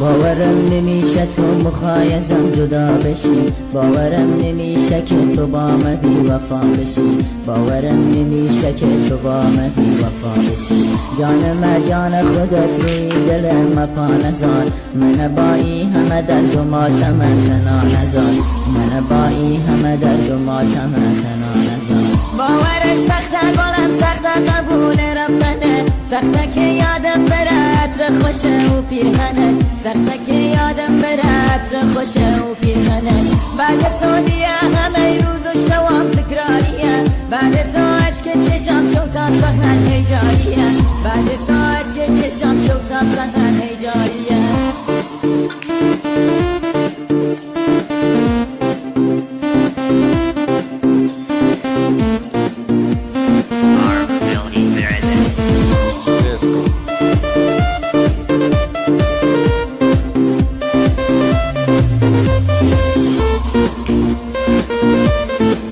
باورم نمیشه تو مخایزم جدا بشی، باورم نمیشه که تو با من بی وفا بشی، باورم نمیشه که تو با من بی وفا بشی. جان جان خودت روی دلم پا نزار، من با این همه درد و ماتم تنها نزار، من با این همه درد و ماتم تنها نزار. باورش سخته گلم سخته قبول رفتنه، سخته که یادم بره عطر خوشه و پیرهنه، سخته که یادم بره عطر خوشه و پیرهنه. بعد تو دیگه همه روز و شوام تکراریه، بعد تو عشق چشم شو تا سخنه جاریه، بعد تو عشق